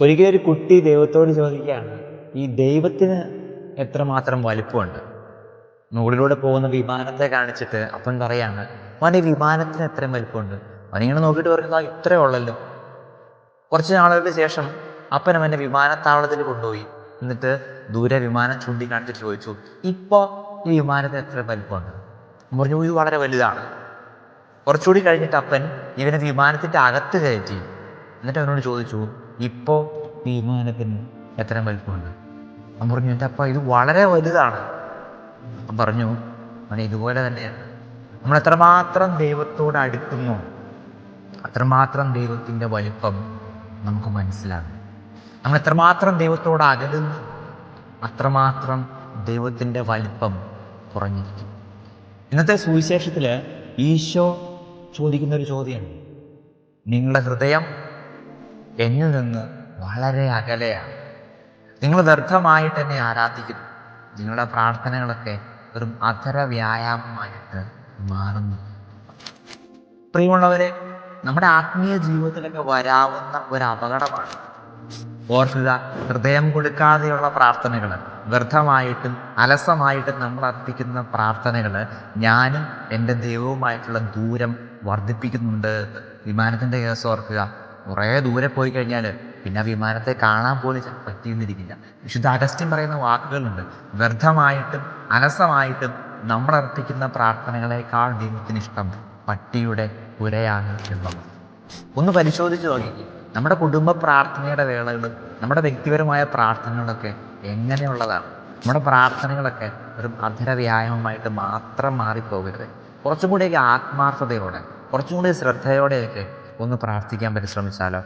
ഒരിക്കലും ഒരു കുട്ടി ദൈവത്തോട് ചോദിക്കുകയാണ്, ഈ ദൈവത്തിന് എത്രമാത്രം വലിപ്പമുണ്ട്? മുകളിലൂടെ പോകുന്ന വിമാനത്തെ കാണിച്ചിട്ട് അപ്പൻ പറയാണ്, അവൻ്റെ വിമാനത്തിന് എത്രയും വലിപ്പമുണ്ട്. അവനിങ്ങനെ നോക്കിയിട്ട് പറയുന്നത് ഇത്രേ ഉള്ളല്ലോ. കുറച്ച് നാളുകൾക്ക് ശേഷം അപ്പൻ അവൻ്റെ വിമാനത്താവളത്തിൽ കൊണ്ടുപോയി. എന്നിട്ട് ദൂരെ വിമാനം ചൂണ്ടിക്കാണിച്ചിട്ട് ചോദിച്ചു, ഇപ്പോൾ ഈ വിമാനത്തിന് എത്ര വലിപ്പമുണ്ട്? പറഞ്ഞു, ഇത് വളരെ വലുതാണ്. കുറച്ചുകൂടി കഴിഞ്ഞിട്ട് അപ്പൻ ഇവനെ വിമാനത്തിൻ്റെ അകത്ത് കയറ്റി. എന്നിട്ട് അവനോട് ചോദിച്ചു, ഇപ്പോൾ ഈ വിമാനത്തിന് എത്ര വലിപ്പമുണ്ട്? അവൻ പറഞ്ഞു, എൻ്റെ അപ്പ ഇത് വളരെ വലുതാണ്. അവൻ പറഞ്ഞു, അവനെ ഇതുപോലെ തന്നെയാണ്. നമ്മൾ എത്രമാത്രം ദൈവത്തോട് അടുക്കുന്നു അത്രമാത്രം ദൈവത്തിൻ്റെ വലിപ്പം നമുക്ക് മനസ്സിലാകും. നമ്മൾ എത്രമാത്രം ദൈവത്തോട് അകലുന്നു അത്രമാത്രം ദൈവത്തിൻ്റെ വലിപ്പം കുറഞ്ഞിരിക്കും. ഇന്നത്തെ സുവിശേഷത്തിൽ ഈശോ ചോദിക്കുന്നൊരു ചോദ്യമാണ്, നിങ്ങളുടെ ഹൃദയം എന്നിൽ നിന്ന് വളരെ അകലെയാണ്. നിങ്ങൾ വ്യർത്ഥമായിട്ട് എന്നെ ആരാധിക്കുന്നു. നിങ്ങളുടെ പ്രാർത്ഥനകളൊക്കെ വെറും അധര വ്യായാമമായിട്ട് മാറുന്നു. പ്രിയമുള്ളവരെ, നമ്മുടെ ആത്മീയ ജീവിതത്തിലൊക്കെ വരാവുന്ന ഒരു അപകടമാണ്. ഓർക്കുക, ഹൃദയം കൊടുക്കാതെയുള്ള പ്രാർത്ഥനകൾ, വ്യർത്ഥമായിട്ടും അലസമായിട്ടും നമ്മൾ അർപ്പിക്കുന്ന പ്രാർത്ഥനകൾ ഞാനും എൻ്റെ ദൈവവുമായിട്ടുള്ള ദൂരം വർദ്ധിപ്പിക്കുന്നുണ്ട്. വിമാനത്തിൻ്റെ കേസ് ഓർക്കുക, കുറേ ദൂരെ പോയി കഴിഞ്ഞാൽ പിന്നെ വിമാനത്തെ കാണാൻ പോലും പറ്റിയെന്നിരിക്കില്ല. വിശുദ്ധ അഗസ്റ്റിൻ പറയുന്ന വാക്കുകളുണ്ട്, വ്യർത്ഥമായിട്ടും അലസമായിട്ടും നമ്മൾ അർപ്പിക്കുന്ന പ്രാർത്ഥനകളെക്കാൾ ദൈവത്തിന് ഇഷ്ടം പട്ടിയുടെ പുരയാണ് എന്നുള്ളത്. ഒന്ന് പരിശോധിച്ച് നോക്കി, നമ്മുടെ കുടുംബ പ്രാർത്ഥനയുടെ വേളകളും നമ്മുടെ വ്യക്തിപരമായ പ്രാർത്ഥനകളൊക്കെ എങ്ങനെയുള്ളതാണ്? നമ്മുടെ പ്രാർത്ഥനകളൊക്കെ ഒരു അധര വ്യായാമമായിട്ട് മാത്രം മാറിപ്പോകരുത്. കുറച്ചും കൂടിയൊക്കെ ആത്മാർത്ഥതയോടെ, കുറച്ചും കൂടി ശ്രദ്ധയോടെയൊക്കെ ഒന്ന് പ്രാർത്ഥിക്കാൻ പരിശ്രമിച്ചാലോ.